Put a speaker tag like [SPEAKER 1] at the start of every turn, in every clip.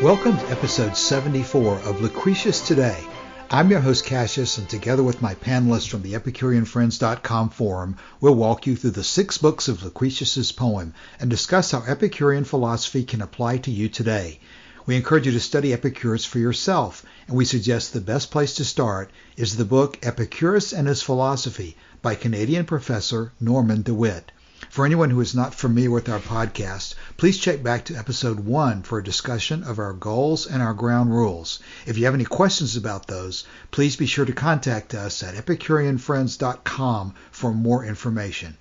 [SPEAKER 1] Welcome to episode 74 of Lucretius Today. I'm your host Cassius, and together with my panelists from the EpicureanFriends.com forum, we'll walk you through the 6 books of Lucretius's poem and discuss how Epicurean philosophy can apply to you today. We encourage you to study Epicurus for yourself, and we suggest the best place to start is the book Epicurus and His Philosophy by Canadian professor Norman DeWitt. For anyone who is not familiar with our podcast, please check back to episode 1 for a discussion of our goals and our ground rules. If you have any questions about those, please be sure to contact us at EpicureanFriends.com for more information.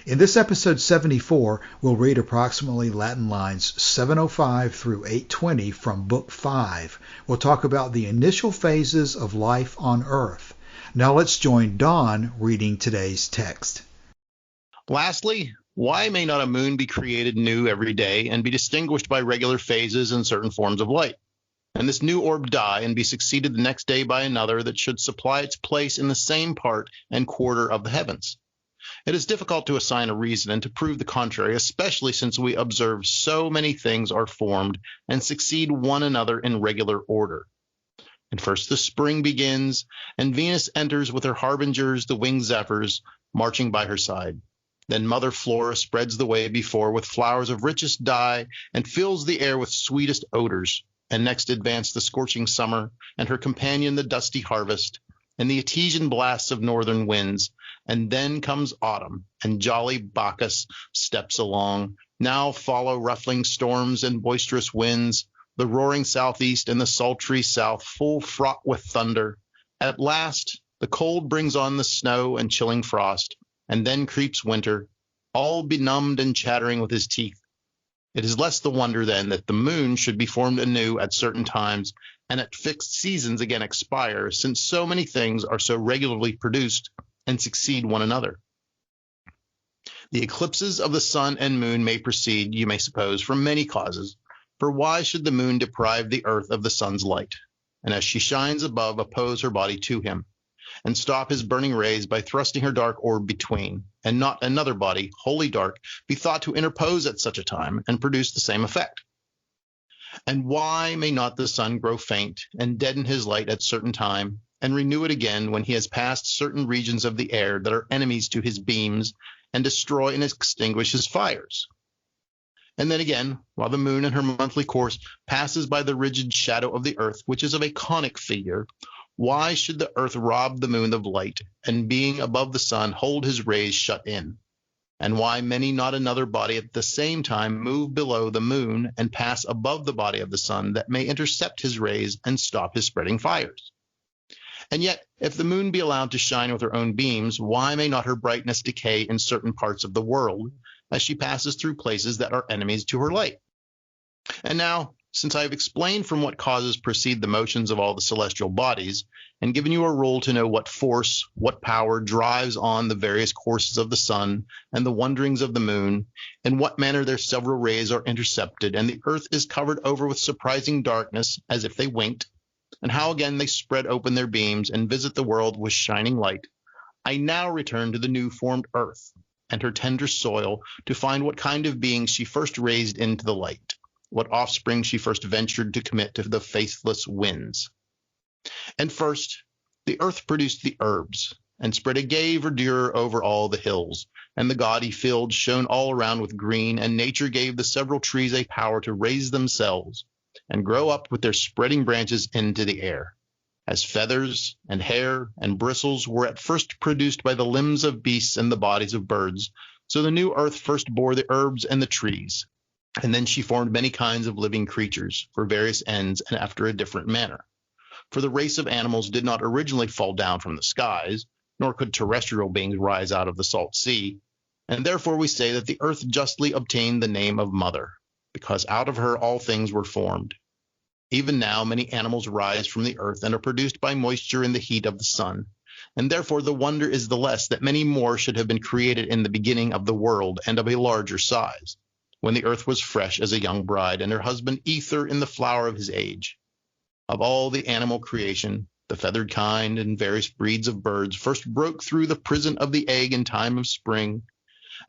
[SPEAKER 1] In this episode 74, we'll read approximately Latin lines 705 through 820 from Book 5. We'll talk about the initial phases of life on Earth. Now let's join Dawn reading today's text.
[SPEAKER 2] Lastly, why may not a moon be created new every day and be distinguished by regular phases and certain forms of light? And this new orb die and be succeeded the next day by another that should supply its place in the same part and quarter of the heavens? It is difficult to assign a reason and to prove the contrary, especially since we observe so many things are formed and succeed one another in regular order. And first the spring begins, and Venus enters with her harbingers, the winged Zephyrs, marching by her side. Then Mother Flora spreads the way before with flowers of richest dye and fills the air with sweetest odors. And next advance the scorching summer and her companion the dusty harvest and the Etesian blasts of northern winds. And then comes autumn, and jolly Bacchus steps along. Now follow ruffling storms and boisterous winds, the roaring southeast and the sultry south, full fraught with thunder. At last the cold brings on the snow and chilling frost. And then creeps winter, all benumbed and chattering with his teeth. It is less the wonder, then, that the moon should be formed anew at certain times, and at fixed seasons again expire, since so many things are so regularly produced and succeed one another. The eclipses of the sun and moon may proceed, you may suppose, from many causes. For why should the moon deprive the earth of the sun's light, and as she shines above, oppose her body to him, and stop his burning rays by thrusting her dark orb between, and not another body, wholly dark, be thought to interpose at such a time, and produce the same effect? And why may not the sun grow faint, and deaden his light at certain time, and renew it again when he has passed certain regions of the air that are enemies to his beams, and destroy and extinguish his fires? And then again, while the moon in her monthly course passes by the rigid shadow of the earth, which is of a conic figure, why should the earth rob the moon of light, and being above the sun hold his rays shut in? And why many not another body at the same time move below the moon and pass above the body of the sun, that may intercept his rays and stop his spreading fires? And yet, if the moon be allowed to shine with her own beams, why may not her brightness decay in certain parts of the world, as she passes through places that are enemies to her light? And now, since I have explained from what causes proceed the motions of all the celestial bodies, and given you a rule to know what force, what power drives on the various courses of the sun and the wanderings of the moon, in what manner their several rays are intercepted, and the earth is covered over with surprising darkness, as if they winked, and how again they spread open their beams and visit the world with shining light, I now return to the new-formed earth and her tender soil to find what kind of beings she first raised into the light, what offspring she first ventured to commit to the faithless winds. And first, the earth produced the herbs, and spread a gay verdure over all the hills, and the gaudy fields shone all around with green, and nature gave the several trees a power to raise themselves, and grow up with their spreading branches into the air. As feathers and hair and bristles were at first produced by the limbs of beasts and the bodies of birds, so the new earth first bore the herbs and the trees. And then she formed many kinds of living creatures for various ends and after a different manner. For the race of animals did not originally fall down from the skies, nor could terrestrial beings rise out of the salt sea. And therefore we say that the earth justly obtained the name of mother, because out of her all things were formed. Even now many animals rise from the earth and are produced by moisture in the heat of the sun. And therefore the wonder is the less that many more should have been created in the beginning of the world and of a larger size, when the earth was fresh as a young bride, and her husband ether in the flower of his age. Of all the animal creation, the feathered kind and various breeds of birds first broke through the prison of the egg in time of spring,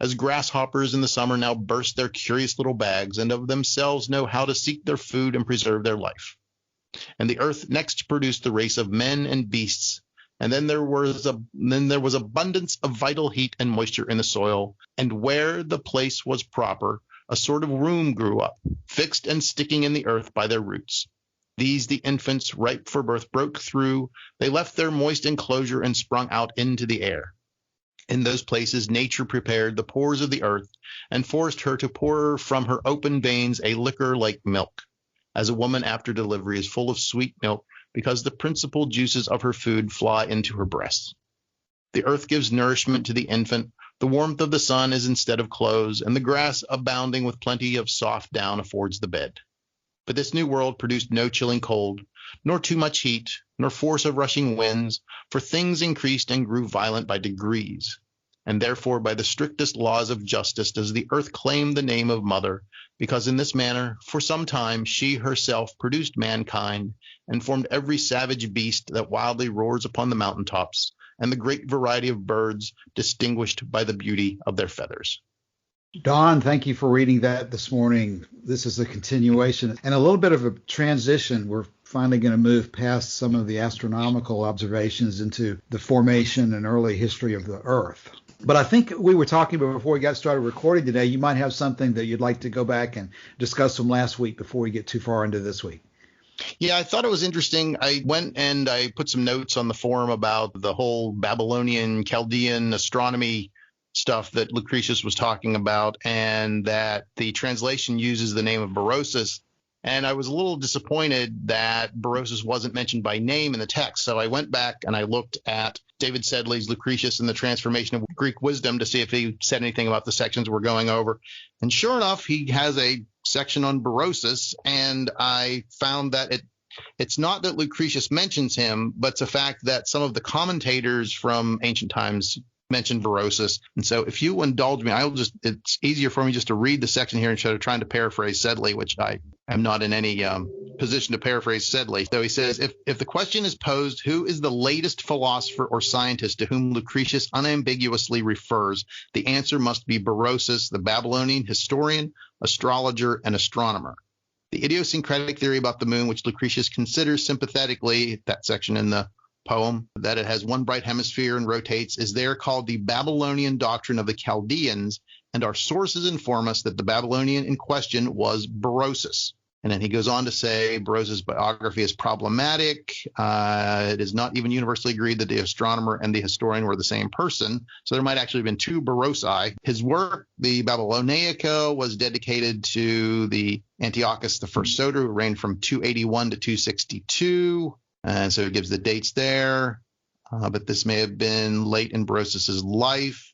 [SPEAKER 2] as grasshoppers in the summer now burst their curious little bags, and of themselves know how to seek their food and preserve their life. And the earth next produced the race of men and beasts, and then there was abundance of vital heat and moisture in the soil, and where the place was proper, a sort of room grew up, fixed and sticking in the earth by their roots. These the infants, ripe for birth, broke through. They left their moist enclosure and sprung out into the air. In those places nature prepared the pores of the earth and forced her to pour from her open veins a liquor like milk, as a woman after delivery is full of sweet milk, because the principal juices of her food fly into her breasts. The earth gives nourishment to the infant. The warmth of the sun is instead of clothes, and the grass, abounding with plenty of soft down, affords the bed. But this new world produced no chilling cold, nor too much heat, nor force of rushing winds, for things increased and grew violent by degrees. And therefore by the strictest laws of justice does the earth claim the name of mother, because in this manner for some time she herself produced mankind, and formed every savage beast that wildly roars upon the mountain tops, and the great variety of birds distinguished by the beauty of their feathers.
[SPEAKER 1] Don, thank you for reading that this morning. This is a continuation and a little bit of a transition. We're finally going to move past some of the astronomical observations into the formation and early history of the Earth. But I think we were talking about before we got started recording today, you might have something that you'd like to go back and discuss from last week before we get too far into this week.
[SPEAKER 2] Yeah, I thought it was interesting. I went and I put some notes on the forum about the whole Babylonian, Chaldean astronomy stuff that Lucretius was talking about, and that the translation uses the name of Berosus. And I was a little disappointed that Berosus wasn't mentioned by name in the text. So I went back and I looked at David Sedley's Lucretius and the Transformation of Greek Wisdom to see if he said anything about the sections we're going over. And sure enough, he has a section on Berosus, and I found that it's not that Lucretius mentions him, but it's a fact that some of the commentators from ancient times mentioned Berosus. And so if you indulge me, it's easier for me just to read the section here instead of trying to paraphrase Sedley, which I am not in any position to paraphrase Sedley. So he says, if the question is posed, who is the latest philosopher or scientist to whom Lucretius unambiguously refers, the answer must be Berosus, the Babylonian historian, astrologer, and astronomer. The idiosyncratic theory about the moon, which Lucretius considers sympathetically, that section in the poem, that it has one bright hemisphere and rotates, is there called the Babylonian doctrine of the Chaldeans, and our sources inform us that the Babylonian in question was Berosus. And then he goes on to say Berosus' biography is problematic. It is not even universally agreed that the astronomer and the historian were the same person. So there might actually have been two Berosi. His work, the Babyloniaca, was dedicated to the Antiochus I Soter, who reigned from 281 to 262. And so it gives the dates there, but this may have been late in Berosus' life.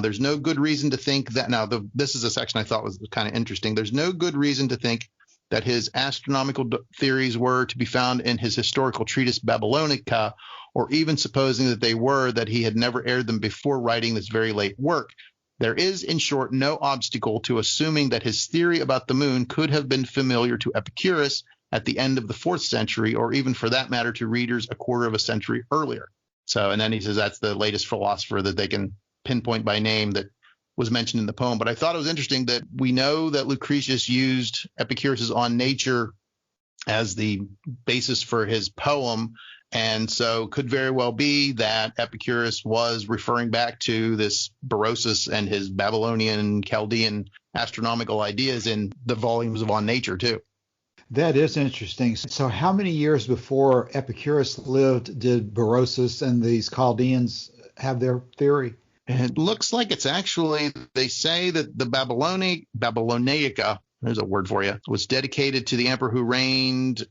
[SPEAKER 2] There's no good reason to think that. Now, this is a section I thought was kind of interesting. There's no good reason to think that his astronomical theories were to be found in his historical treatise Babylonica, or even supposing that they were, that he had never aired them before writing this very late work. There is, in short, no obstacle to assuming that his theory about the moon could have been familiar to Epicurus at the end of the 4th century, or even for that matter to readers a quarter of a century earlier. So, and then he says that's the latest philosopher that they can pinpoint by name that was mentioned in the poem. But I thought it was interesting that we know that Lucretius used Epicurus' On Nature as the basis for his poem. And so could very well be that Epicurus was referring back to this Berosus and his Babylonian, Chaldean astronomical ideas in the volumes of On Nature too.
[SPEAKER 1] That is interesting. So how many years before Epicurus lived did Berosus and these Chaldeans have their theory?
[SPEAKER 2] It looks like it's actually, they say that the Babyloniaca, there's a word for you, was dedicated to the emperor who reigned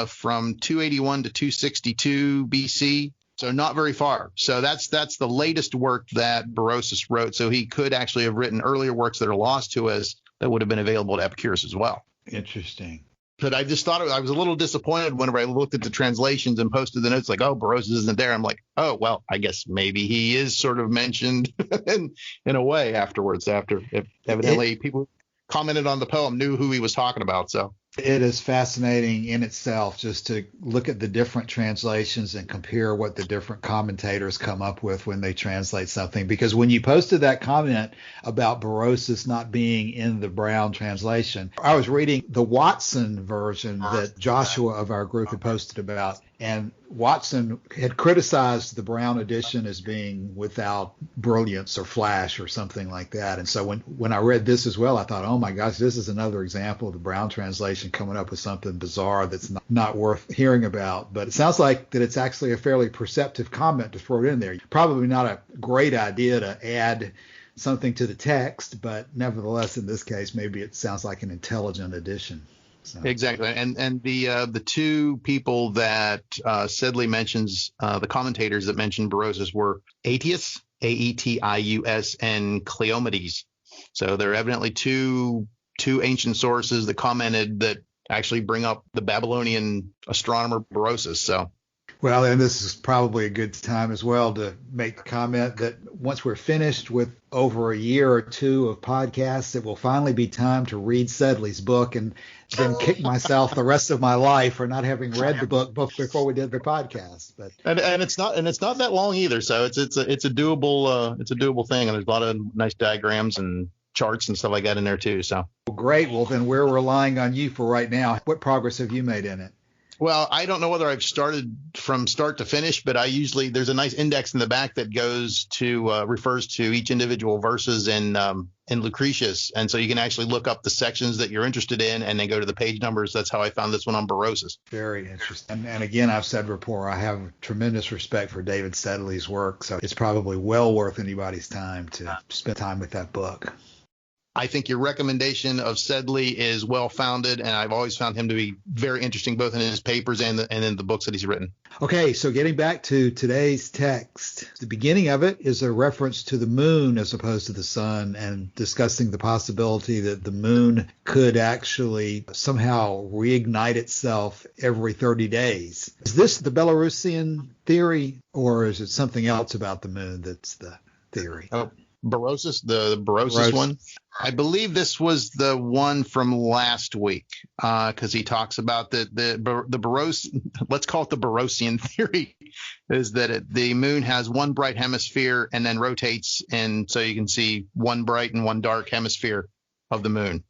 [SPEAKER 2] from 281 to 262 BC. So not very far. So that's the latest work that Berosus wrote. So he could actually have written earlier works that are lost to us that would have been available to Epicurus as well.
[SPEAKER 1] Interesting.
[SPEAKER 2] But I just thought I was a little disappointed whenever I looked at the translations and posted the notes like, oh, Berosus isn't there. I'm like, oh, well, I guess maybe he is sort of mentioned in a way afterwards, after if evidently people commented on the poem knew who he was talking about. So
[SPEAKER 1] It is fascinating in itself just to look at the different translations and compare what the different commentators come up with when they translate something. Because when you posted that comment about boisterous not being in the Browne translation, I was reading the Watson version that Joshua of our group had posted about, and Watson had criticized the Browne edition as being without brilliance or flash or something like that. And so when I read this as well, I thought, oh my gosh, this is another example of the Browne translation coming up with something bizarre that's not worth hearing about. But it sounds like that it's actually a fairly perceptive comment to throw in there. Probably not a great idea to add something to the text, but nevertheless, in this case, maybe it sounds like an intelligent addition. So.
[SPEAKER 2] Exactly. And the two people that Sedley mentions, the commentators that mentioned boisterous were Aetius, Aetius, and Cleomedes. So there are evidently two ancient sources that commented that actually bring up the Babylonian astronomer boisterous. So.
[SPEAKER 1] Well, and this is probably a good time as well to make the comment that once we're finished with over a year or two of podcasts, it will finally be time to read Sedley's book and then kick myself the rest of my life for not having read the book before we did the podcast. But
[SPEAKER 2] and it's not that long either, so it's a doable thing, and there's a lot of nice diagrams and charts and stuff like that in there too. So
[SPEAKER 1] great. Well, then we're relying on you for right now. What progress have you made in it?
[SPEAKER 2] Well, I don't know whether I've started from start to finish, but there's a nice index in the back that goes to refers to each individual verses in Lucretius, and so you can actually look up the sections that you're interested in and then go to the page numbers. That's how I found this one on boisterous.
[SPEAKER 1] Very interesting. And again, I've said before, I have tremendous respect for David Sedley's work, so it's probably well worth anybody's time to spend time with that book.
[SPEAKER 2] I think your recommendation of Sedley is well-founded, and I've always found him to be very interesting, both in his papers and in the books that he's written.
[SPEAKER 1] Okay, so getting back to today's text, the beginning of it is a reference to the moon as opposed to the sun, and discussing the possibility that the moon could actually somehow reignite itself every 30 days. Is this the Belarusian theory, or is it something else about the moon that's the theory?
[SPEAKER 2] Oh. Boisterous, the boisterous one. I believe this was the one from last week, because he talks about the Boros. Let's call it the Borosian theory, is that the moon has one bright hemisphere and then rotates, and so you can see one bright and one dark hemisphere of the moon.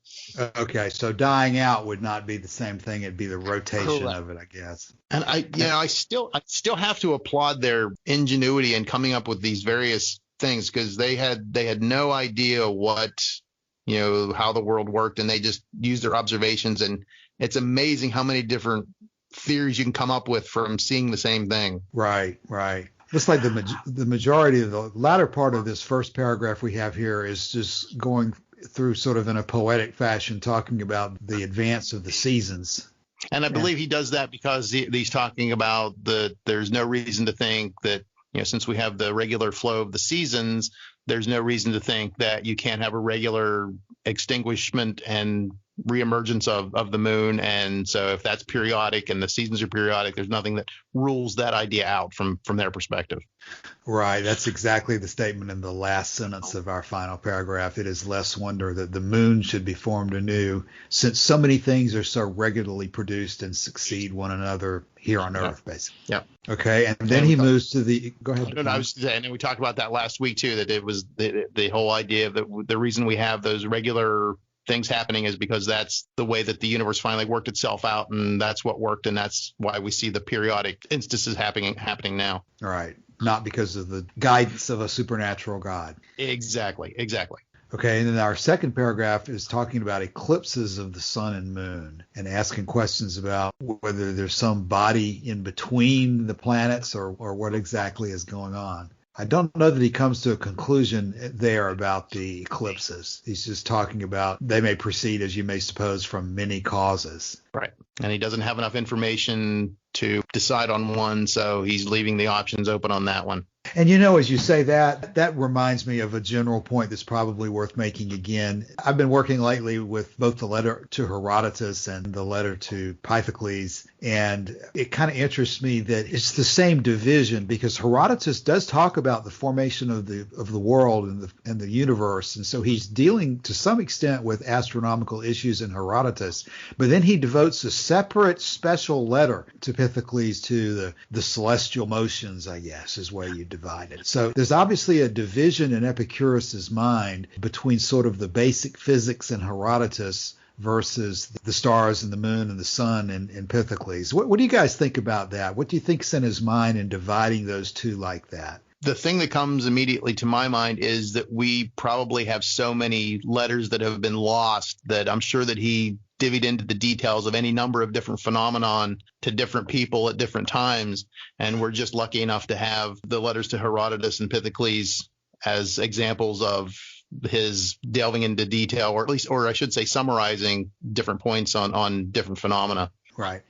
[SPEAKER 1] Okay, so dying out would not be the same thing; it'd be the rotation
[SPEAKER 2] Correct.
[SPEAKER 1] of it, I guess.
[SPEAKER 2] And I still have to applaud their ingenuity in coming up with these various things, because they had no idea how the world worked, and they just used their observations, and it's amazing how many different theories you can come up with from seeing the same thing.
[SPEAKER 1] Right. Looks like the majority of the latter part of this first paragraph we have here is just going through sort of in a poetic fashion, talking about the advance of the seasons.
[SPEAKER 2] And I believe he does that because he's talking about there's no reason to think that, since we have the regular flow of the seasons, there's no reason to think that you can't have a regular extinguishment and reemergence of the moon. And so if that's periodic and the seasons are periodic, there's nothing that rules that idea out from their perspective.
[SPEAKER 1] Right. That's exactly the statement in the last sentence of our final paragraph. It is less wonder that the moon should be formed anew, since so many things are so regularly produced and succeed one another here on Earth, basically.
[SPEAKER 2] Yeah.
[SPEAKER 1] Okay. And then he moves to go ahead.
[SPEAKER 2] I was saying, and we talked about that last week too, that it was the whole idea that the reason we have those regular things happening is because that's the way that the universe finally worked itself out, and that's what worked, and that's why we see the periodic instances happening now.
[SPEAKER 1] All right. Not because of the guidance of a supernatural God.
[SPEAKER 2] Exactly.
[SPEAKER 1] Okay, and then our second paragraph is talking about eclipses of the sun and moon, and asking questions about whether there's some body in between the planets or what exactly is going on. I don't know that he comes to a conclusion there about the eclipses. He's just talking about they may proceed, as you may suppose, from many causes.
[SPEAKER 2] Right. And he doesn't have enough information to decide on one, so he's leaving the options open on that one.
[SPEAKER 1] And as you say that reminds me of a general point that's probably worth making again. I've been working lately with both the letter to Herodotus and the letter to Pythocles, and it kind of interests me that it's the same division, because Herodotus does talk about the formation of the world and the universe, and so he's dealing to some extent with astronomical issues in Herodotus, but then he devotes a separate special letter to Pythocles to the celestial motions, I guess, is where you divide it. So there's obviously a division in Epicurus's mind between sort of the basic physics in Herodotus versus the stars and the moon and the sun in Pythocles. What do you guys think about that? What do you think's in his mind in dividing those two like that?
[SPEAKER 2] The thing that comes immediately to my mind is that we probably have so many letters that have been lost that I'm sure that he divvied into the details of any number of different phenomenon to different people at different times. And we're just lucky enough to have the letters to Herodotus and Pythocles as examples of his delving into detail, or I should say summarizing different points on different phenomena.
[SPEAKER 1] Right.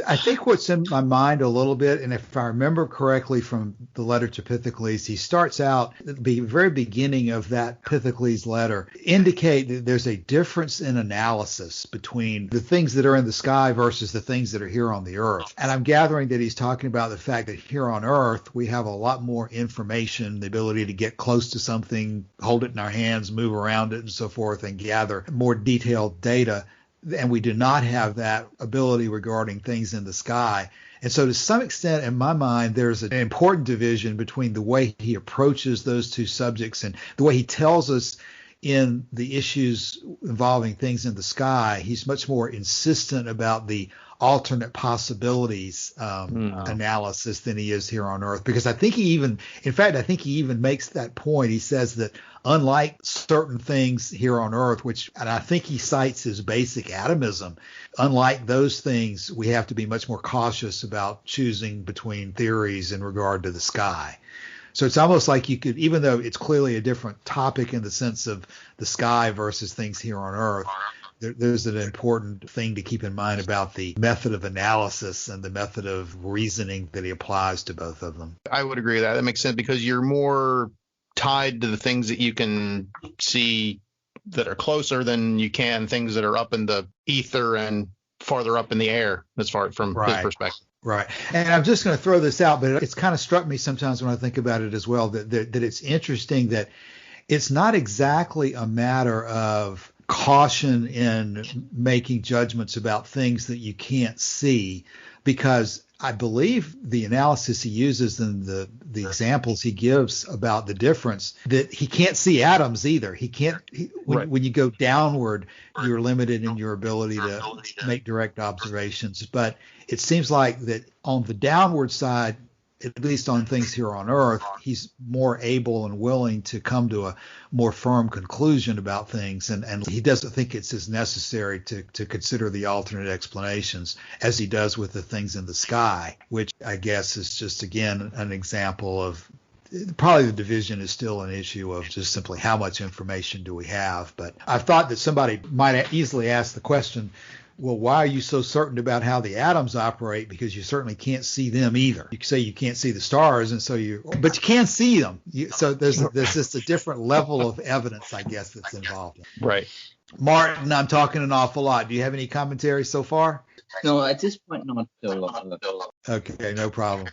[SPEAKER 1] I think what's in my mind a little bit, and if I remember correctly from the letter to Pythocles, he starts out at the very beginning of that Pythocles letter, indicate that there's a difference in analysis between the things that are in the sky versus the things that are here on the earth. And I'm gathering that he's talking about the fact that here on earth, we have a lot more information, the ability to get close to something, hold it in our hands, move around it and so forth, and gather more detailed data. And we do not have that ability regarding things in the sky. And so to some extent, in my mind, there's an important division between the way he approaches those two subjects and the way he tells us in the issues involving things in the sky. He's much more insistent about the alternate possibilities analysis than he is here on Earth, because I think he even makes that point. He says that unlike certain things here on Earth, and I think he cites his basic atomism, unlike those things, we have to be much more cautious about choosing between theories in regard to the sky. So it's almost like you could, even though it's clearly a different topic in the sense of the sky versus things here on Earth, there's an important thing to keep in mind about the method of analysis and the method of reasoning that he applies to both of them.
[SPEAKER 2] I would agree with that. That makes sense, because you're more tied to the things that you can see that are closer than you can things that are up in the ether and farther up in the air, as far from his perspective.
[SPEAKER 1] Right. And I'm just going to throw this out, but it's kind of struck me sometimes when I think about it as well, that it's interesting that it's not exactly a matter of caution in making judgments about things that you can't see, because I believe the analysis he uses and the examples he gives about the difference, that he can't see atoms either. When you go downward, you're limited in your ability to make direct observations. But it seems like that on the downward side, at least on things here on Earth, he's more able and willing to come to a more firm conclusion about things. And he doesn't think it's as necessary to consider the alternate explanations as he does with the things in the sky, which I guess is just, again, an example of probably the division is still an issue of just simply how much information do we have. But I've thought that somebody might easily ask the question, well, why are you so certain about how the atoms operate? Because you certainly can't see them either. You say you can't see the stars, but you can see them. So there's just a different level of evidence, I guess, that's involved.
[SPEAKER 2] Right.
[SPEAKER 1] Martin, I'm talking an awful lot. Do you have any commentary so far?
[SPEAKER 3] No, at this point, not.
[SPEAKER 1] Okay, no problem.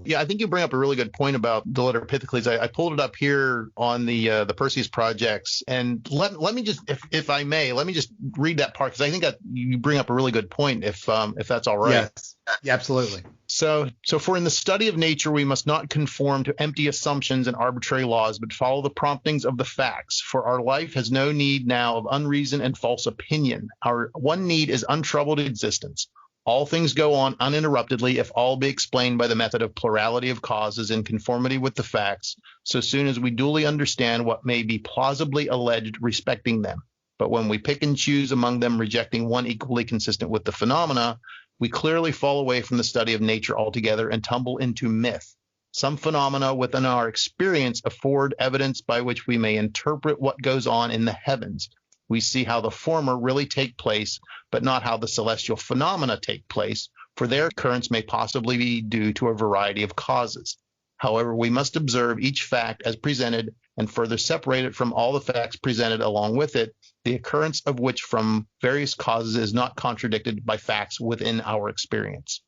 [SPEAKER 2] Yeah, I think you bring up a really good point about the letter of Pythocles. I pulled it up here on the Perseus projects, and let me just, if I may, let me just read that part, because I think that you bring up a really good point, if that's all right.
[SPEAKER 1] Yes, yeah, absolutely.
[SPEAKER 2] So for in the study of nature, we must not conform to empty assumptions and arbitrary laws, but follow the promptings of the facts. For our life has no need now of unreason and false opinion. Our one need is untroubled existence. All things go on uninterruptedly if all be explained by the method of plurality of causes in conformity with the facts, so soon as we duly understand what may be plausibly alleged respecting them. But when we pick and choose among them, rejecting one equally consistent with the phenomena, we clearly fall away from the study of nature altogether and tumble into myth. Some phenomena within our experience afford evidence by which we may interpret what goes on in the heavens. We see how the former really take place, but not how the celestial phenomena take place, for their occurrence may possibly be due to a variety of causes. However, we must observe each fact as presented and further separate it from all the facts presented along with it, the occurrence of which from various causes is not contradicted by facts within our experience.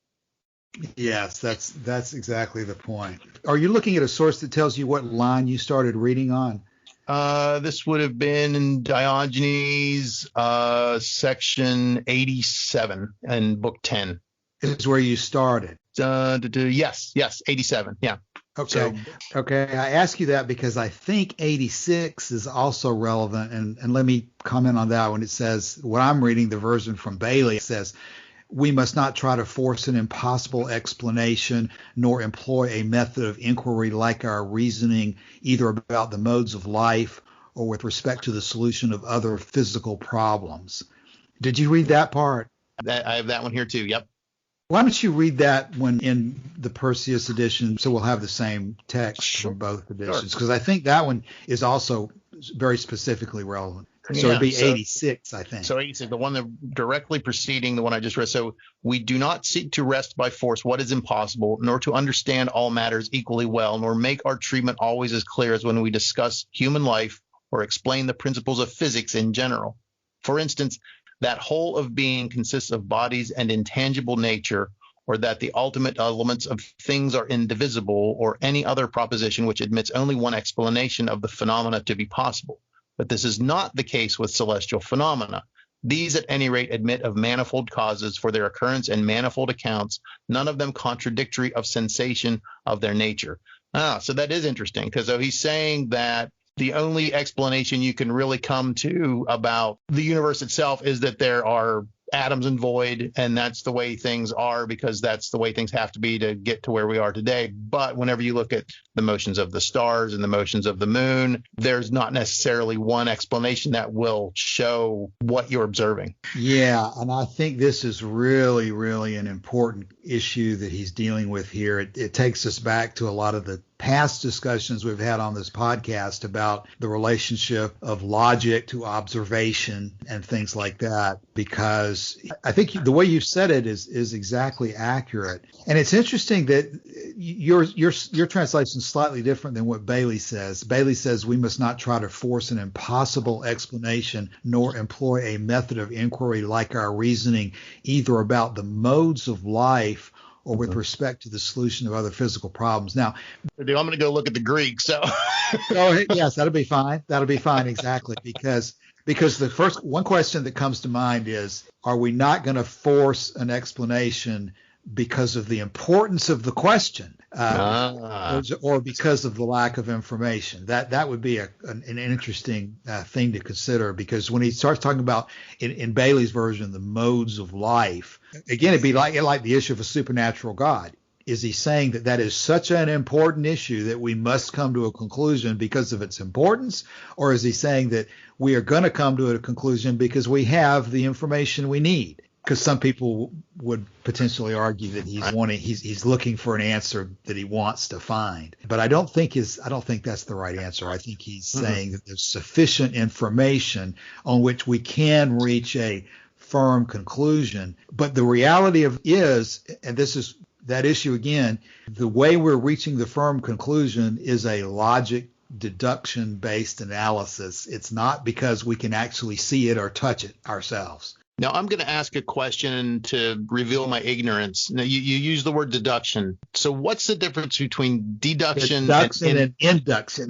[SPEAKER 1] Yes, that's exactly the point. Are you looking at a source that tells you what line you started reading on?
[SPEAKER 2] This would have been in Diogenes, section 87 in book 10.
[SPEAKER 1] Is where you started.
[SPEAKER 2] Yes, 87. Yeah.
[SPEAKER 1] Okay. Okay. I ask you that because I think 86 is also relevant. And let me comment on that when it says, what I'm reading, the version from Bailey, it says, we must not try to force an impossible explanation, nor employ a method of inquiry like our reasoning, either about the modes of life or with respect to the solution of other physical problems. Did you read that part?
[SPEAKER 2] I have that one here too. Yep.
[SPEAKER 1] Why don't you read that one in the Perseus edition so we'll have the same text from both editions? Because I think that one is also very specifically relevant. So it'd be 86, I think.
[SPEAKER 2] So 86, the one that directly preceding the one I just read. So we do not seek to wrest by force what is impossible, nor to understand all matters equally well, nor make our treatment always as clear as when we discuss human life or explain the principles of physics in general. For instance, that whole of being consists of bodies and intangible nature, or that the ultimate elements of things are indivisible, or any other proposition which admits only one explanation of the phenomena to be possible. But this is not the case with celestial phenomena. These, at any rate, admit of manifold causes for their occurrence and manifold accounts, none of them contradictory of sensation of their nature. So that is interesting, because he's saying that the only explanation you can really come to about the universe itself is that there are atoms and void, and that's the way things are because that's the way things have to be to get to where we are today. But whenever you look at the motions of the stars and the motions of the moon, there's not necessarily one explanation that will show what you're observing.
[SPEAKER 1] Yeah, and I think this is really, really an important issue that he's dealing with here. It takes us back to a lot of the past discussions we've had on this podcast about the relationship of logic to observation and things like that, because I think the way you said it is exactly accurate. And it's interesting that your translation is slightly different than what Bailey says. Bailey says we must not try to force an impossible explanation, nor employ a method of inquiry like our reasoning, either about the modes of life or with respect to the solution of other physical problems. Now,
[SPEAKER 2] I'm going to go look at the Greek. So,
[SPEAKER 1] yes, that'll be fine. That'll be fine. Exactly. Because the first one question that comes to mind is, are we not going to force an explanation because of the importance of the question, or because of the lack of information? That would be an interesting thing to consider, because when he starts talking about in Bailey's version the modes of life, again, it'd be like the issue of a supernatural God. Is he saying that is such an important issue that we must come to a conclusion because of its importance, or is he saying that we are going to come to a conclusion because we have the information we need? Because some people would potentially argue that he's looking for an answer that he wants to find. But I don't think that's the right answer. I think he's saying that there's sufficient information on which we can reach a firm conclusion. But the reality is, and this is that issue again, the way we're reaching the firm conclusion is a logic deduction based analysis. It's not because we can actually see it or touch it ourselves.
[SPEAKER 2] Now, I'm going to ask a question to reveal my ignorance. Now, you use the word deduction. So what's the difference between deduction
[SPEAKER 1] and induction?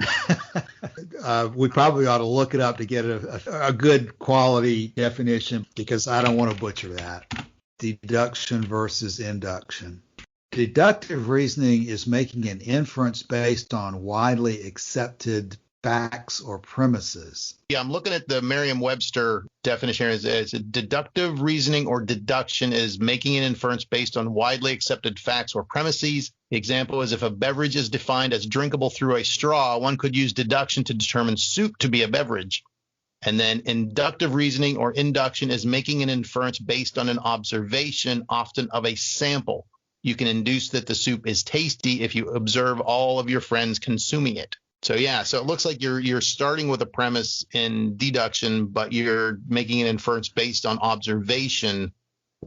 [SPEAKER 1] We probably ought to look it up to get a good quality definition, because I don't want to butcher that. Deduction versus induction. Deductive reasoning is making an inference based on widely accepted facts or premises.
[SPEAKER 2] Yeah, I'm looking at the Merriam-Webster definition here. It's deductive reasoning or deduction is making an inference based on widely accepted facts or premises. The example is if a beverage is defined as drinkable through a straw, one could use deduction to determine soup to be a beverage. And then inductive reasoning or induction is making an inference based on an observation, often of a sample. You can induce that the soup is tasty if you observe all of your friends consuming it. So it looks like you're starting with a premise in deduction, but you're making an inference based on observation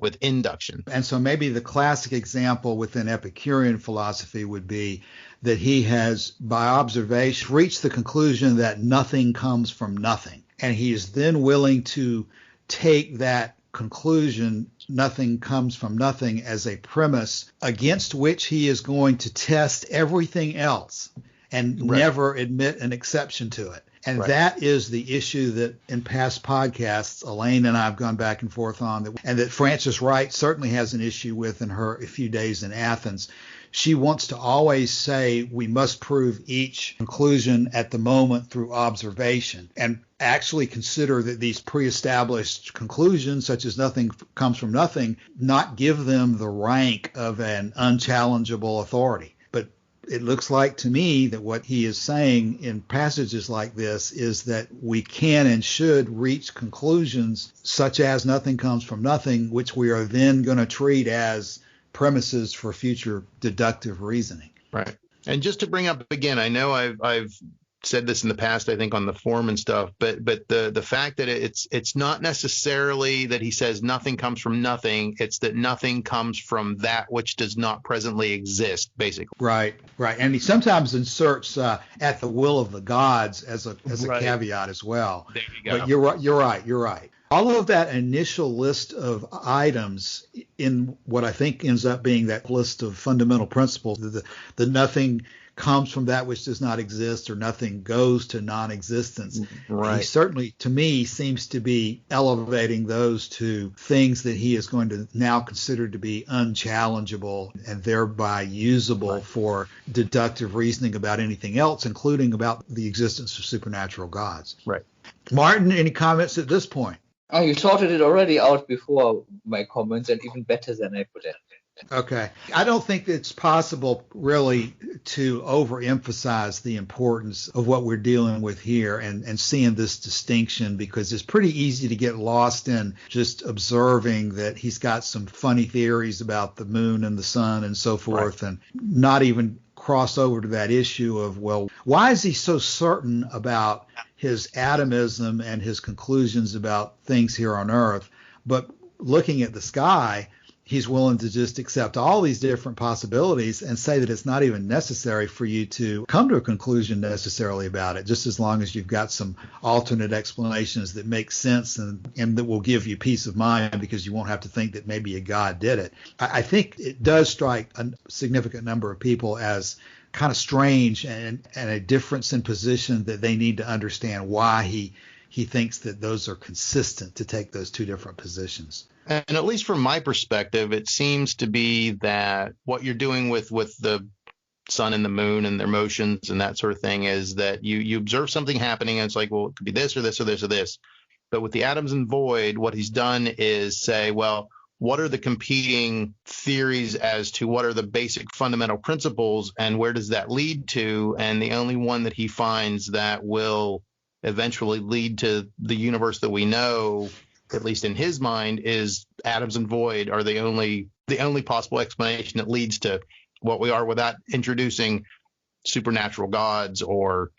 [SPEAKER 2] with induction.
[SPEAKER 1] And so maybe the classic example within Epicurean philosophy would be that he has, by observation, reached the conclusion that nothing comes from nothing. And he is then willing to take that conclusion, nothing comes from nothing, as a premise against which he is going to test everything else and never admit an exception to it. And that is the issue that in past podcasts, Elaine and I have gone back and forth on, and that Frances Wright certainly has an issue with in her A Few Days in Athens. She wants to always say we must prove each conclusion at the moment through observation, and actually consider that these pre-established conclusions, such as nothing comes from nothing, not give them the rank of an unchallengeable authority. It looks like to me that what he is saying in passages like this is that we can and should reach conclusions such as nothing comes from nothing, which we are then going to treat as premises for future deductive reasoning.
[SPEAKER 2] Right. And just to bring up again, I know I've said this in the past, I think on the forum and stuff, but the fact that it's not necessarily that he says nothing comes from nothing, it's that nothing comes from that which does not presently exist, basically.
[SPEAKER 1] Right. And he sometimes inserts at the will of the gods as a caveat as well.
[SPEAKER 2] There you go.
[SPEAKER 1] But you're right. All of that initial list of items in what I think ends up being that list of fundamental principles, the nothing comes from that which does not exist, or nothing goes to non-existence.
[SPEAKER 2] Right.
[SPEAKER 1] He certainly, to me, seems to be elevating those to things that he is going to now consider to be unchallengeable and thereby usable for deductive reasoning about anything else, including about the existence of supernatural gods.
[SPEAKER 2] Right.
[SPEAKER 1] Martin, any comments at this point?
[SPEAKER 3] Oh, you sorted it already out before my comments, and even better than I put it.
[SPEAKER 1] Okay. I don't think it's possible really to overemphasize the importance of what we're dealing with here and seeing this distinction, because it's pretty easy to get lost in just observing that he's got some funny theories about the moon and the sun and so forth, and not even cross over to that issue of, well, why is he so certain about his atomism and his conclusions about things here on Earth, but looking at the sky, he's willing to just accept all these different possibilities and say that it's not even necessary for you to come to a conclusion necessarily about it, just as long as you've got some alternate explanations that make sense and that will give you peace of mind, because you won't have to think that maybe a god did it. I think it does strike a significant number of people as kind of strange and a difference in position that they need to understand why he thinks that those are consistent to take those two different positions.
[SPEAKER 2] And at least from my perspective, it seems to be that what you're doing with the sun and the moon and their motions and that sort of thing is that you observe something happening and it's like, well, it could be this or this or this or this. But with the atoms and void, what he's done is say, well, what are the competing theories as to what are the basic fundamental principles and where does that lead to? And the only one that he finds that will eventually lead to the universe that we know, at least in his mind, is atoms and void are the only possible explanation that leads to what we are, without introducing supernatural gods or,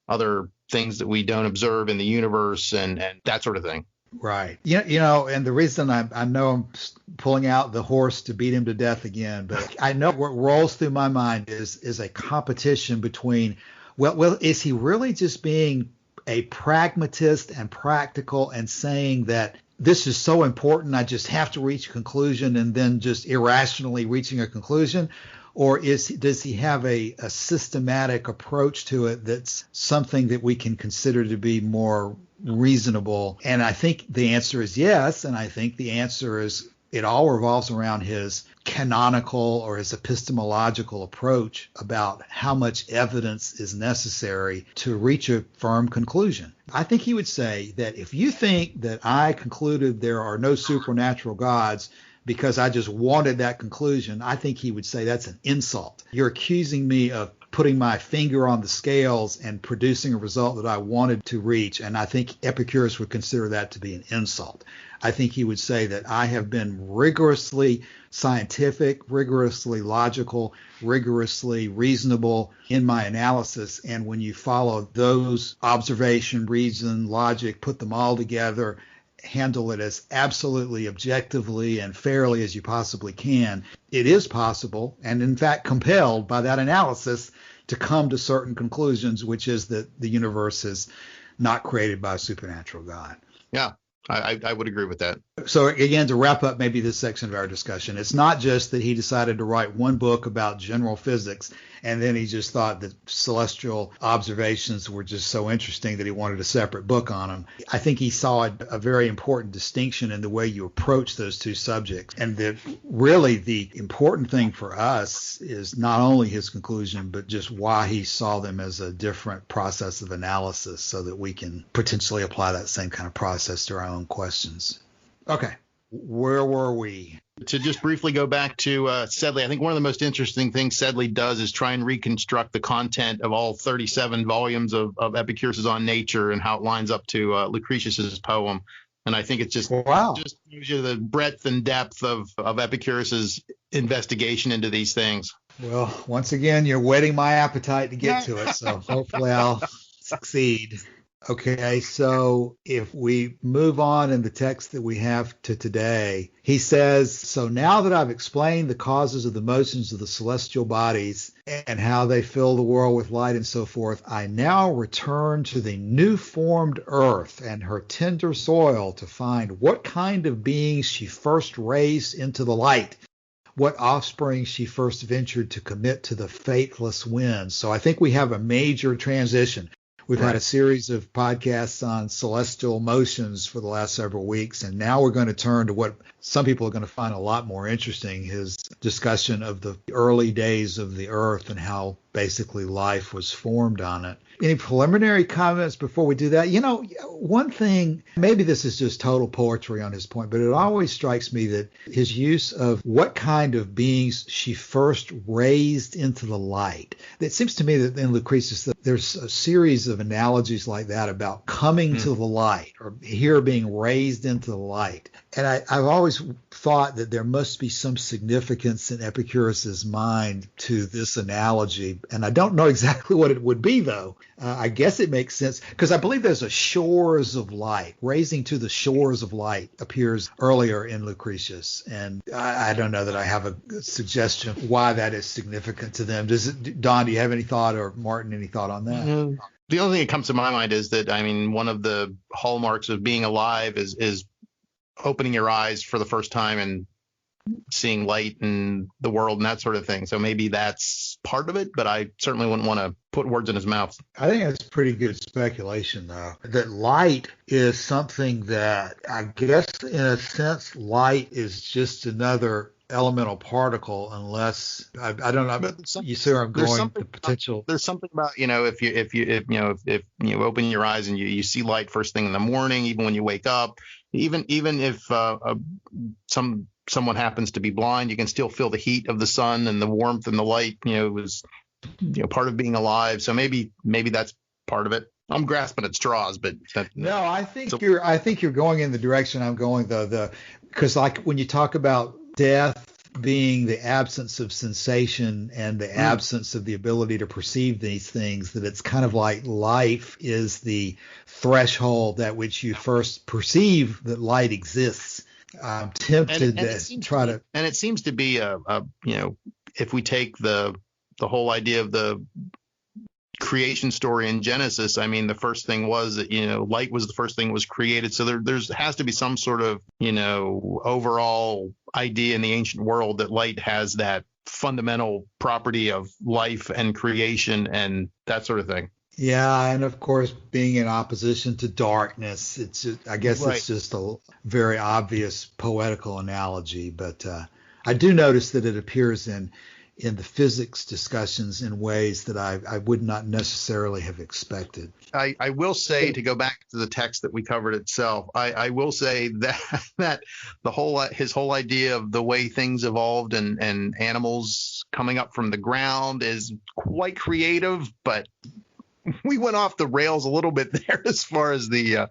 [SPEAKER 2] other things that we don't observe in the universe and that sort of thing.
[SPEAKER 1] Right. And the reason I know I'm pulling out the horse to beat him to death again, but I know what rolls through my mind is a competition between, well, is he really just being a pragmatist and practical and saying that this is so important, I just have to reach a conclusion, and then just irrationally reaching a conclusion? Or does he have a systematic approach to it that's something that we can consider to be more reasonable? And I think the answer is yes. And I think the answer is it all revolves around his canonical or his epistemological approach about how much evidence is necessary to reach a firm conclusion. I think he would say that if you think that I concluded there are no supernatural gods because I just wanted that conclusion, I think he would say that's an insult. You're accusing me of putting my finger on the scales and producing a result that I wanted to reach. And I think Epicurus would consider that to be an insult. I think he would say that I have been rigorously scientific, rigorously logical, rigorously reasonable in my analysis. And when you follow those observation, reason, logic, put them all together handle it as absolutely objectively and fairly as you possibly can, it is possible, and in fact compelled by that analysis, to come to certain conclusions, which is that the universe is not created by a supernatural God.
[SPEAKER 2] Yeah, I would agree with that.
[SPEAKER 1] So again, to wrap up maybe this section of our discussion, it's not just that he decided to write one book about general physics and then he just thought that celestial observations were just so interesting that he wanted a separate book on them. I think he saw a very important distinction in the way you approach those two subjects. And that really the important thing for us is not only his conclusion, but just why he saw them as a different process of analysis so that we can potentially apply that same kind of process to our own questions. Okay, where were we?
[SPEAKER 2] To just briefly go back to Sedley, I think one of the most interesting things Sedley does is try and reconstruct the content of all 37 volumes of Epicurus on Nature and how it lines up to Lucretius's poem. And I think it's just just gives you the breadth and depth of Epicurus's investigation into these things.
[SPEAKER 1] Well, once again, you're whetting my appetite to get to it, so hopefully I'll succeed. Okay, so if we move on in the text that we have to today, he says, so now that I've explained the causes of the motions of the celestial bodies and how they fill the world with light and so forth, I now return to the new formed earth and her tender soil to find what kind of beings she first raised into the light, what offspring she first ventured to commit to the faithless winds. So I think we have a major transition. We've had a series of podcasts on celestial motions for the last several weeks, and now we're going to turn to what some people are going to find a lot more interesting, his discussion of the early days of the earth and how basically life was formed on it. Any preliminary comments before we do that? You know, one thing, maybe this is just total poetry on his point, but it always strikes me that his use of what kind of beings she first raised into the light. It seems to me that in Lucretius there's a series of analogies like that about coming to the light or here being raised into the light. And I've always thought that there must be some significance in Epicurus's mind to this analogy. And I don't know exactly what it would be, though. I guess it makes sense because I believe there's a shores of light. Raising to the shores of light appears earlier in Lucretius. And I don't know that I have a suggestion why that is significant to them. Don, do you have any thought, or Martin, any thought on that?
[SPEAKER 2] The only thing that comes to my mind is that, I mean, one of the hallmarks of being alive is opening your eyes for the first time and seeing light in the world and that sort of thing. So maybe that's part of it, but I certainly wouldn't want to put words in his mouth.
[SPEAKER 1] I think that's pretty good speculation, though, that light is something that I guess in a sense light is just another elemental particle, unless I don't know. You see where I'm going? The potential.
[SPEAKER 2] There's something about, you know, if you open your eyes and you see light first thing in the morning, even when you wake up, even if someone happens to be blind, you can still feel the heat of the sun and the warmth and the light. You know, it was part of being alive. So maybe that's part of it. I'm grasping at straws, but
[SPEAKER 1] no, I think you're going in the direction I'm going, though. Because like when you talk about death being the absence of sensation and the absence of the ability to perceive these things, that it's kind of like life is the threshold at which you first perceive that light exists. I'm tempted to try to. And
[SPEAKER 2] it seems to be if we take the whole idea of the creation story in Genesis, I mean, the first thing was that, light was the first thing that was created. So there has to be some sort of, overall idea in the ancient world that light has that fundamental property of life and creation and that sort of thing.
[SPEAKER 1] Yeah, and of course, being in opposition to darkness, it's just a very obvious poetical analogy. But I do notice that it appears in the physics discussions in ways that I would not necessarily have expected.
[SPEAKER 2] I will say, to go back to the text that we covered itself, I will say that his whole idea of the way things evolved and animals coming up from the ground is quite creative, but we went off the rails a little bit there as far as the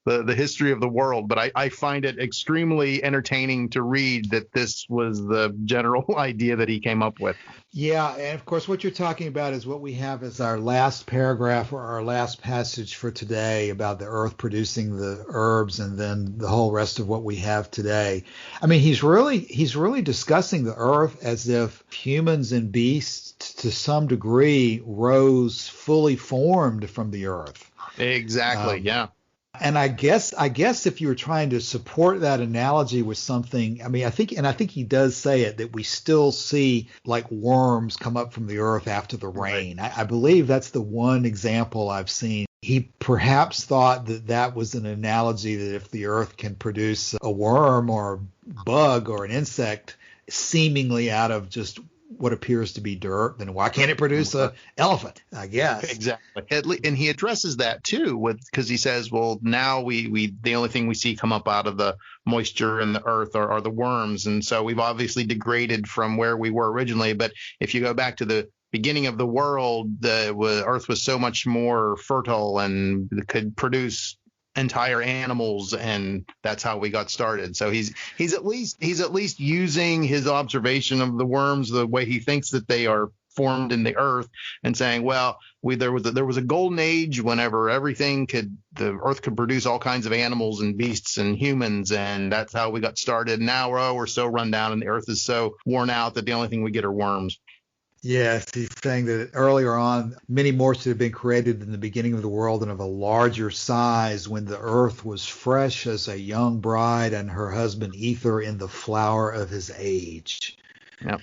[SPEAKER 2] the history of the world, but I find it extremely entertaining to read that this was the general idea that he came up with.
[SPEAKER 1] Yeah, and of course what you're talking about is what we have as our last paragraph or our last passage for today about the earth producing the herbs and then the whole rest of what we have today. I mean, he's really discussing the earth as if humans and beasts to some degree rose fully formed from the earth.
[SPEAKER 2] Exactly, yeah.
[SPEAKER 1] And I guess if you were trying to support that analogy with something, I mean, I think he does say it, that we still see like worms come up from the earth after the rain. Right. I believe that's the one example I've seen. He perhaps thought that was an analogy that if the earth can produce a worm or a bug or an insect seemingly out of just what appears to be dirt, then why can't it produce an elephant, I guess?
[SPEAKER 2] Exactly. And he addresses that too, because he says, well, now we the only thing we see come up out of the moisture in the earth are the worms. And so we've obviously degraded from where we were originally. But if you go back to the beginning of the world, the earth was so much more fertile and could produce entire animals, and that's how we got started. So he's at least using his observation of the worms the way he thinks that they are formed in the earth, and saying, well, there was a golden age whenever the earth could produce all kinds of animals and beasts and humans, and that's how we got started. Now we're so run down and the earth is so worn out that the only thing we get are worms.
[SPEAKER 1] Yes, he's saying that earlier on, many more should have been created in the beginning of the world and of a larger size when the earth was fresh as a young bride and her husband Ether in the flower of his age.
[SPEAKER 2] Yep.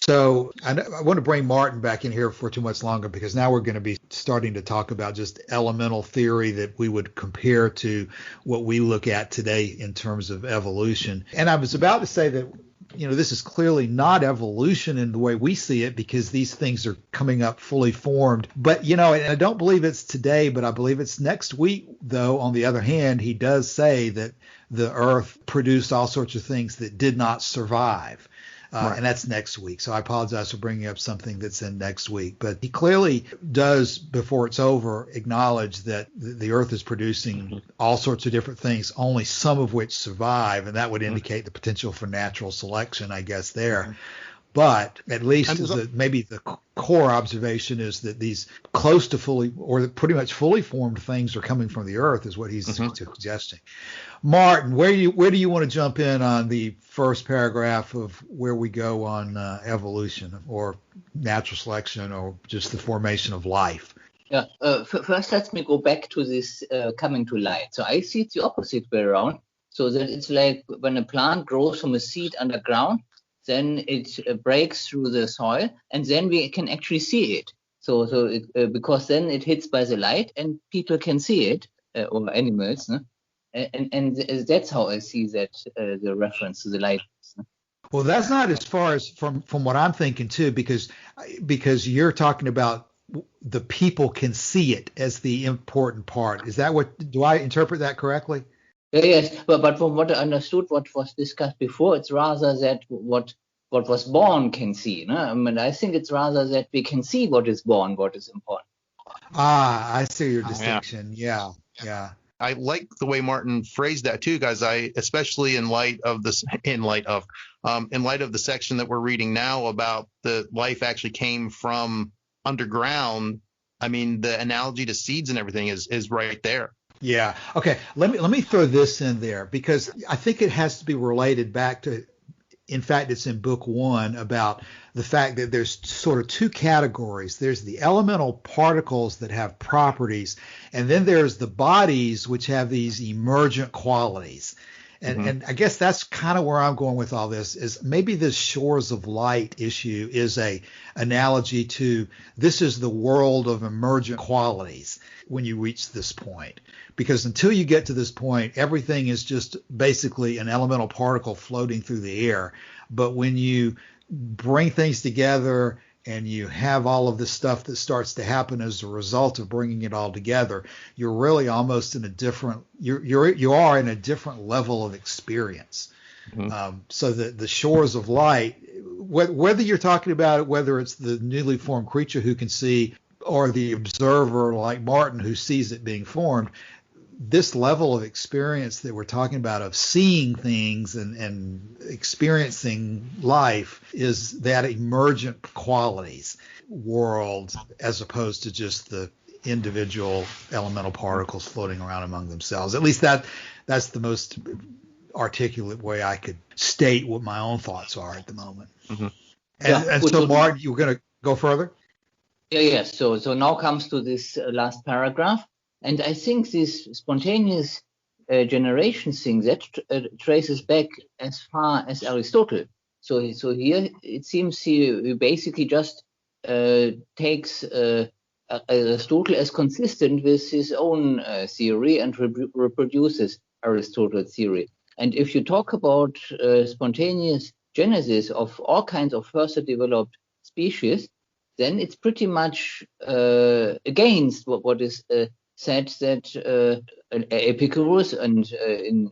[SPEAKER 1] So I want to bring Martin back in here for too much longer, because now we're going to be starting to talk about just elemental theory that we would compare to what we look at today in terms of evolution. And I was about to say that, this is clearly not evolution in the way we see it, because these things are coming up fully formed. But, and I don't believe it's today, but I believe it's next week, though. On the other hand, he does say that the earth produced all sorts of things that did not survive. Right. And that's next week. So I apologize for bringing up something that's in next week. But he clearly does, before it's over, acknowledge that the earth is producing all sorts of different things, only some of which survive. And that would indicate the potential for natural selection, I guess, there. But at least maybe the core observation is that these close to fully, or pretty much fully formed things are coming from the earth, is what he's suggesting. Martin, where do you want to jump in on the first paragraph of where we go on evolution or natural selection or just the formation of life?
[SPEAKER 3] Yeah. First, let me go back to this coming to light. So I see it the opposite way around. So that it's like when a plant grows from a seed underground, then it breaks through the soil, and then we can actually see it. Because then it hits by the light, and people can see it, or animals, no? And that's how I see that the reference to the light. No?
[SPEAKER 1] Well, that's not as far as from what I'm thinking too, because you're talking about the people can see it as the important part. Is that do I interpret that correctly?
[SPEAKER 3] Yes, but from what I understood, what was discussed before, it's rather that what was born can see. No? I mean, I think it's rather that we can see what is born, what is important.
[SPEAKER 1] I see your distinction. Yeah.
[SPEAKER 2] I like the way Martin phrased that too, guys. Especially in light of the section that we're reading now about the life actually came from underground. I mean, the analogy to seeds and everything is right there.
[SPEAKER 1] Yeah. Okay. Let me throw this in there, because I think it has to be related back to, in fact, it's in book 1 about the fact that there's sort of two categories. There's the elemental particles that have properties, and then there's the bodies which have these emergent qualities. And I guess that's kind of where I'm going with all this, is maybe this shores of light issue is a analogy to this is the world of emergent qualities when you reach this point. Because until you get to this point, everything is just basically an elemental particle floating through the air. But when you bring things together and you have all of this stuff that starts to happen as a result of bringing it all together, you're really almost in a different, you are in a different level of experience. So the shores of light, whether you're talking about it, whether it's the newly formed creature who can see or the observer like Martin who sees it being formed, this level of experience that we're talking about of seeing things and experiencing life is that emergent qualities world as opposed to just the individual elemental particles floating around among themselves. At least that's the most articulate way I could state what my own thoughts are at the moment.
[SPEAKER 2] Mm-hmm.
[SPEAKER 1] And so, Mark, you were going to go further?
[SPEAKER 3] Yeah. So now comes to this last paragraph. And I think this spontaneous generation thing that traces back as far as Aristotle. So here it seems he basically just takes Aristotle as consistent with his own theory and reproduces Aristotle's theory. And if you talk about spontaneous genesis of all kinds of further developed species, then it's pretty much against what is said that Epicurus and in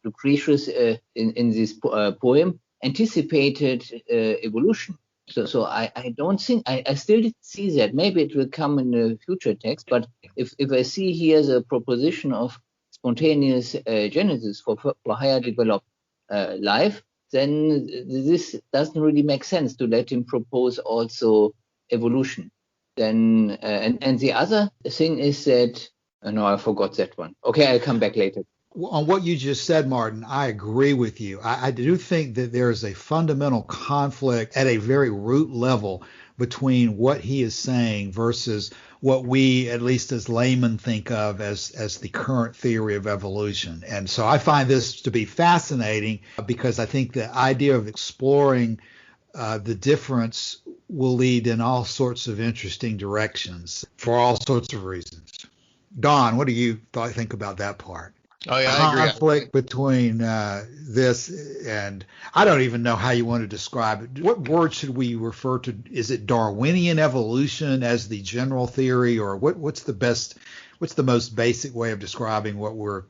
[SPEAKER 3] Lucretius in this poem anticipated evolution. So I don't think I still didn't see that. Maybe it will come in a future text. But if I see here the proposition of spontaneous genesis for higher developed life, then this doesn't really make sense to let him propose also evolution. Then and the other thing is that no, I forgot that one. Okay, I'll come back later.
[SPEAKER 1] On what you just said, Martin, I agree with you. I do think that there is a fundamental conflict at a very root level between what he is saying versus what we, at least as laymen, think of as the current theory of evolution. And so I find this to be fascinating because I think the idea of exploring the difference will lead in all sorts of interesting directions for all sorts of reasons. Don, what do you think about that part?
[SPEAKER 2] Oh, yeah, I agree.
[SPEAKER 1] Conflict between this and I don't even know how you want to describe it. What word should we refer to? Is it Darwinian evolution as the general theory, or what's the most basic way of describing what we're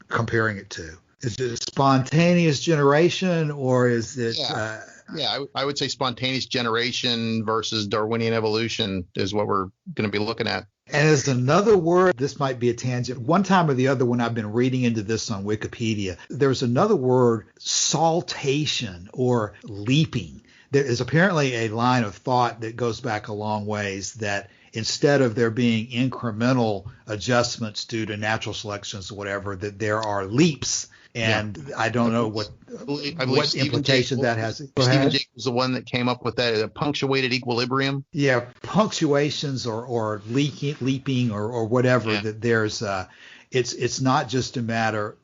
[SPEAKER 1] comparing it to? Is it spontaneous generation, or is it?
[SPEAKER 2] I would say spontaneous generation versus Darwinian evolution is what we're going to be looking at.
[SPEAKER 1] And as another word, this might be a tangent. One time or the other, when I've been reading into this on Wikipedia, there's another word, saltation or leaping. There is apparently a line of thought that goes back a long ways that instead of there being incremental adjustments due to natural selections or whatever, that there are leaps. And I don't know what implication that has.
[SPEAKER 2] Stephen Jay was the one that came up with that punctuated equilibrium.
[SPEAKER 1] Yeah, punctuations or leaping or whatever. Yeah. That there's it's not just a matter.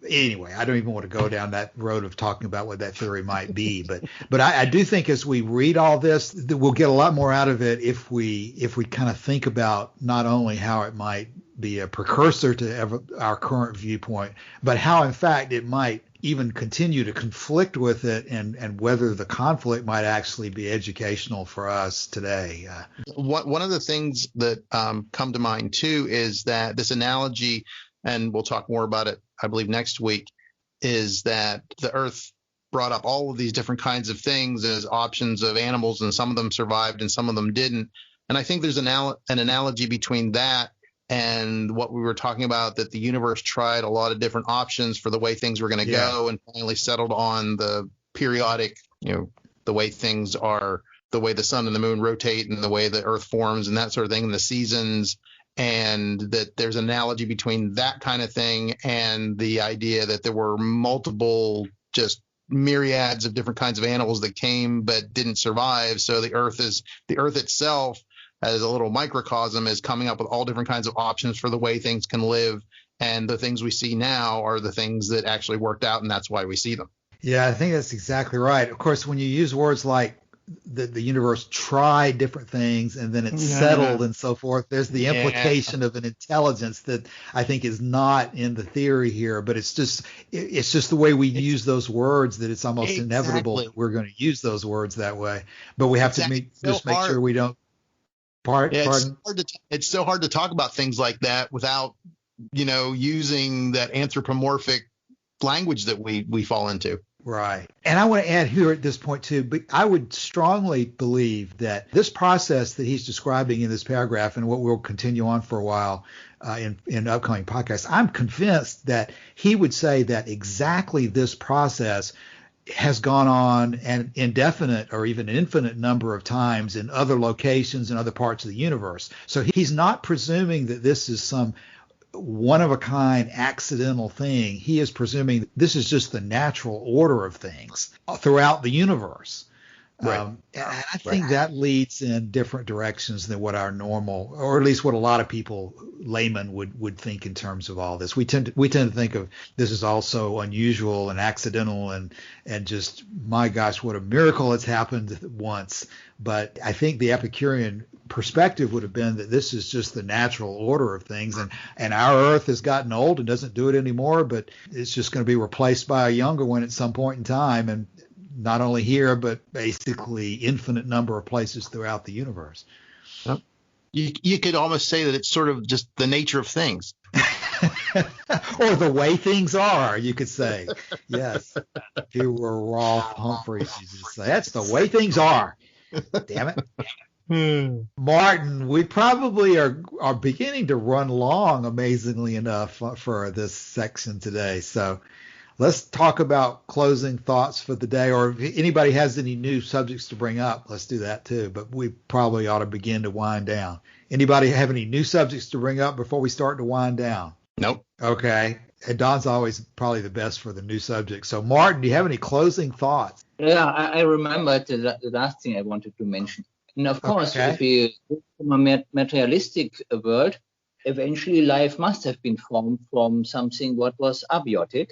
[SPEAKER 1] Anyway, I don't even want to go down that road of talking about what that theory might be, but I do think as we read all this, that we'll get a lot more out of it if we kind of think about not only how it might be a precursor to our current viewpoint, but how in fact it might even continue to conflict with it, and whether the conflict might actually be educational for us today.
[SPEAKER 2] One of the things that come to mind too is that this analogy, and we'll talk more about it, I believe, next week, is that the Earth brought up all of these different kinds of things as options of animals, and some of them survived and some of them didn't. And I think there's an analogy between that and what we were talking about, that the universe tried a lot of different options for the way things were going to go, and finally settled on the periodic, the way things are, the way the sun and the moon rotate and the way the Earth forms and that sort of thing, and the seasons. And that there's an analogy between that kind of thing and the idea that there were multiple, just myriads of different kinds of animals that came but didn't survive. So the Earth itself, as a little microcosm, is coming up with all different kinds of options for the way things can live. And the things we see now are the things that actually worked out, and that's why we see them.
[SPEAKER 1] Yeah, I think that's exactly right. Of course, when you use words like the universe tried different things and then it settled and so forth, there's the implication of an intelligence that I think is not in the theory here, but it's just the way we use those words that it's almost inevitable that we're going to use those words that way. But we have to make sure we don't.
[SPEAKER 2] It's so hard to talk about things like that without, using that anthropomorphic language that we fall into.
[SPEAKER 1] Right. And I want to add here at this point too, but I would strongly believe that this process that he's describing in this paragraph and what we'll continue on for a while in upcoming podcasts, I'm convinced that he would say that exactly this process has gone on an indefinite or even infinite number of times in other locations and other parts of the universe. So he's not presuming that this is some one-of-a-kind accidental thing. He is presuming this is just the natural order of things throughout the universe.
[SPEAKER 2] Right.
[SPEAKER 1] And I think that leads in different directions than what our normal, or at least what a lot of people, laymen, would think in terms of all this. We tend to think of this as also unusual and accidental and just, my gosh, what a miracle it's happened once. But I think the Epicurean perspective would have been that this is just the natural order of things, and our Earth has gotten old and doesn't do it anymore, but it's just going to be replaced by a younger one at some point in time, and not only here, but basically infinite number of places throughout the universe.
[SPEAKER 2] Yep. You could almost say that it's sort of just the nature of things.
[SPEAKER 1] Or the way things are, you could say. Yes. If you were Rolf Humphreys, you just say, that's the way things are. Damn it. Martin, we probably are beginning to run long, amazingly enough, for this section today. So let's talk about closing thoughts for the day, or if anybody has any new subjects to bring up, let's do that too. But we probably ought to begin to wind down. Anybody have any new subjects to bring up before we start to wind down?
[SPEAKER 2] Nope.
[SPEAKER 1] Okay. And Don's always probably the best for the new subject. So Martin, do you have any closing thoughts?
[SPEAKER 3] Yeah, I remember the last thing I wanted to mention. And of course, if we look from a materialistic world, eventually life must have been formed from something what was abiotic.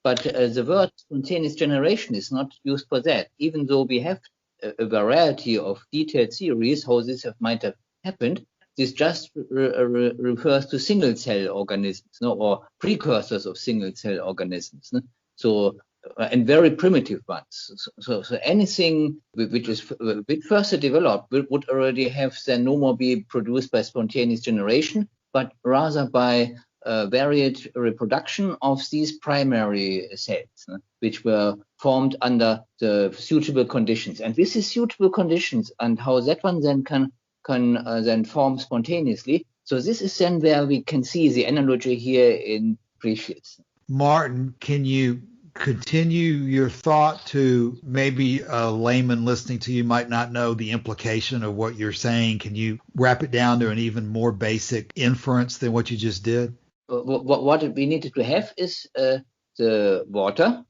[SPEAKER 3] But the word spontaneous generation is not used for that, even though we have a variety of detailed theories how this might have happened. This just refers to single-cell organisms, or precursors of single-cell organisms. So, and very primitive ones. So anything which is further developed would already have then no more be produced by spontaneous generation, but rather by varied reproduction of these primary cells, which were formed under the suitable conditions. And this is suitable conditions, and how that one then can then form spontaneously. So this is then where we can see the analogy here in Lucretius.
[SPEAKER 1] Martin, can you continue your thought to maybe a layman listening to you might not know the implication of what you're saying? Can you wrap it down to an even more basic inference than what you just did?
[SPEAKER 3] What we needed to have is the water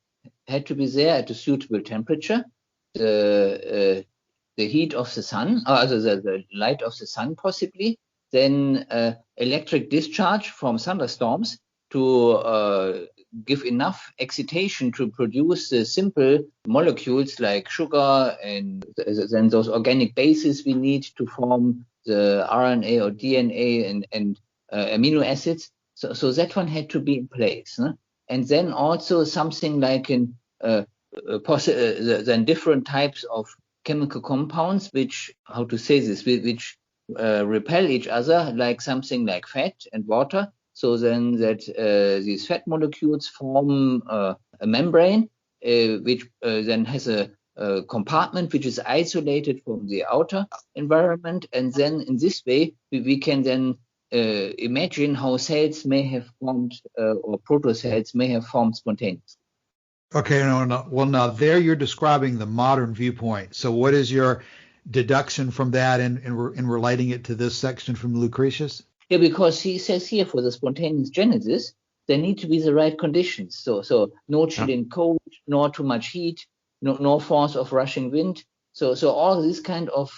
[SPEAKER 3] had to be there at a suitable temperature, the heat of the sun, the light of the sun possibly, then electric discharge from thunderstorms to give enough excitation to produce the simple molecules like sugar, and then those organic bases we need to form the RNA or DNA and amino acids. So that one had to be in place. And then also something like then different types of chemical compounds which repel each other, like something like fat and water. So then that these fat molecules form a membrane, which then has a compartment which is isolated from the outer environment. And then in this way, we can then imagine how cells may have formed or protocells may have formed spontaneously.
[SPEAKER 1] Okay, well, now there you're describing the modern viewpoint. So what is your deduction from that in relating it to this section from Lucretius?
[SPEAKER 3] Yeah, because he says here for the spontaneous genesis, there need to be the right conditions. So no chilling cold, nor too much heat, no force of rushing wind. So all these kind of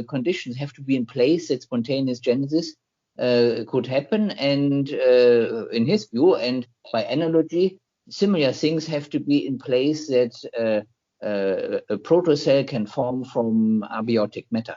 [SPEAKER 3] conditions have to be in place that spontaneous genesis could happen. And in his view, and by analogy, similar things have to be in place that a protocell can form from abiotic matter.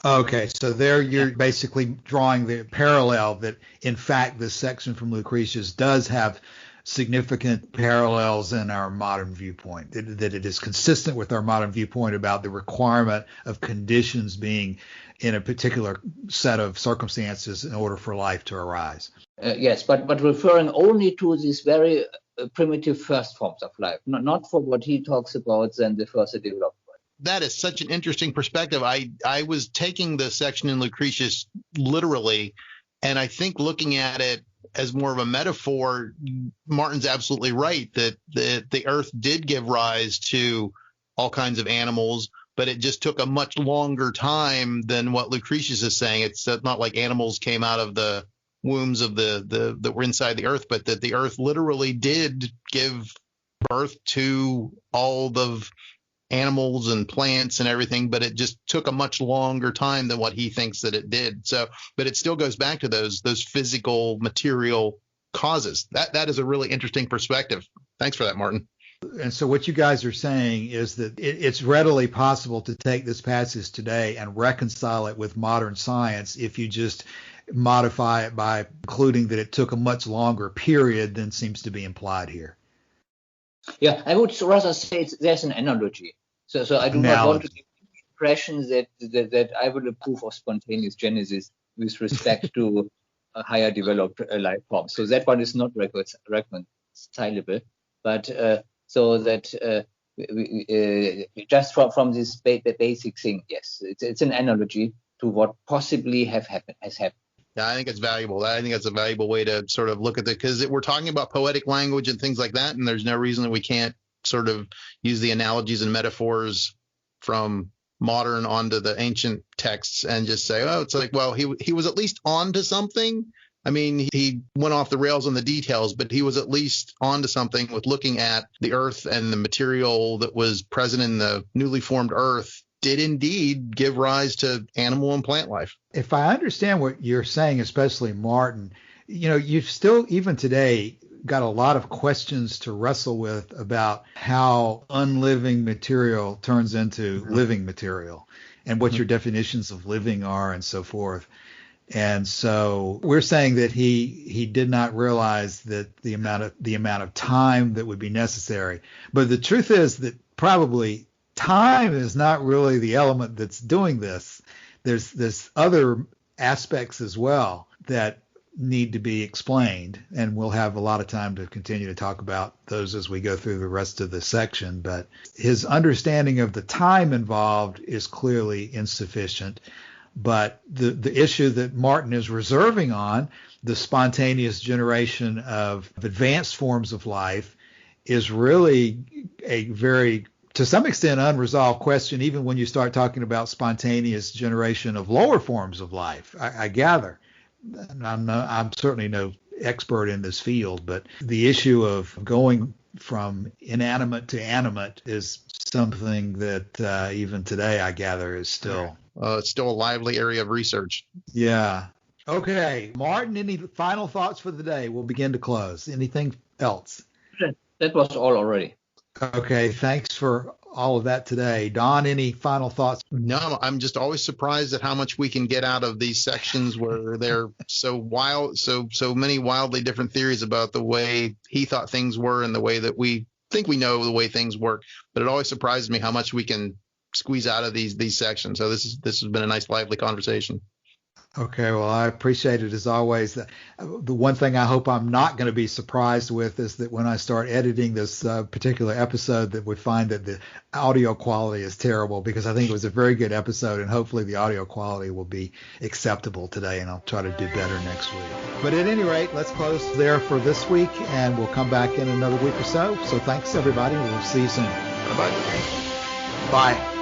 [SPEAKER 1] Okay, so there you're basically drawing the parallel that, in fact, this section from Lucretius does have significant parallels in our modern viewpoint, that it is consistent with our modern viewpoint about the requirement of conditions being in a particular set of circumstances in order for life to arise.
[SPEAKER 3] Yes, but referring only to these very primitive first forms of life, not for what he talks about then the further development.
[SPEAKER 2] That is such an interesting perspective. I was taking the section in Lucretius literally, and I think looking at it as more of a metaphor, Martin's absolutely right that the earth did give rise to all kinds of animals, but it just took a much longer time than what Lucretius is saying. It's not like animals came out of the wombs of that were inside the earth, but that the earth literally did give birth to all the animals and plants and everything, but it just took a much longer time than what he thinks that it did. So, but it still goes back to those physical material causes. That is a really interesting perspective. Thanks for that, Martin.
[SPEAKER 1] And so what you guys are saying is that it's readily possible to take this passage today and reconcile it with modern science if you just modify it by including that it took a much longer period than seems to be implied here.
[SPEAKER 3] Yeah, I would rather say there's an analogy. So I do not want to give the impression that I will approve of spontaneous genesis with respect to a higher developed life form. So that one is not reconcilable. But so that just from this basic thing, yes, it's an analogy to what possibly has happened.
[SPEAKER 2] Yeah, I think it's valuable. I think that's a valuable way to sort of look at it, because we're talking about poetic language and things like that, and there's no reason that we can't sort of use the analogies and metaphors from modern onto the ancient texts and just say, oh, it's like, well, he was at least onto something. I mean, he went off the rails on the details, but he was at least onto something with looking at the earth, and the material that was present in the newly formed earth did indeed give rise to animal and plant life.
[SPEAKER 1] If I understand what you're saying, especially Martin, you've still, even today, got a lot of questions to wrestle with about how unliving material turns into living material, and what your definitions of living are and so forth. And so we're saying that he did not realize that the amount of time that would be necessary. But the truth is that probably time is not really the element that's doing this. There's other aspects as well that need to be explained, and we'll have a lot of time to continue to talk about those as we go through the rest of the section. But his understanding of the time involved is clearly insufficient. But the issue that Martin is reserving on, the spontaneous generation of advanced forms of life, is really a very, to some extent, unresolved question, even when you start talking about spontaneous generation of lower forms of life, I gather. I'm certainly no expert in this field, but the issue of going from inanimate to animate is something that even today, I gather, is still...
[SPEAKER 2] it's still a lively area of research.
[SPEAKER 1] Yeah. Okay. Martin, any final thoughts for the day? We'll begin to close. Anything else?
[SPEAKER 3] That was all already.
[SPEAKER 1] Okay. Thanks for all of that today. Don, any final thoughts?
[SPEAKER 2] No, I'm just always surprised at how much we can get out of these sections where they're so wild, so many wildly different theories about the way he thought things were and the way that we think we know the way things work. But it always surprises me how much we can squeeze out of these sections. So this has been a nice, lively conversation.
[SPEAKER 1] Okay, well, I appreciate it as always. The one thing I hope I'm not going to be surprised with is that when I start editing this particular episode, that we find that the audio quality is terrible, because I think it was a very good episode, and hopefully the audio quality will be acceptable today, and I'll try to do better next week. But at any rate, let's close there for this week, and we'll come back in another week or so. So thanks, everybody. We'll see you soon.
[SPEAKER 2] Bye-bye.
[SPEAKER 1] Bye.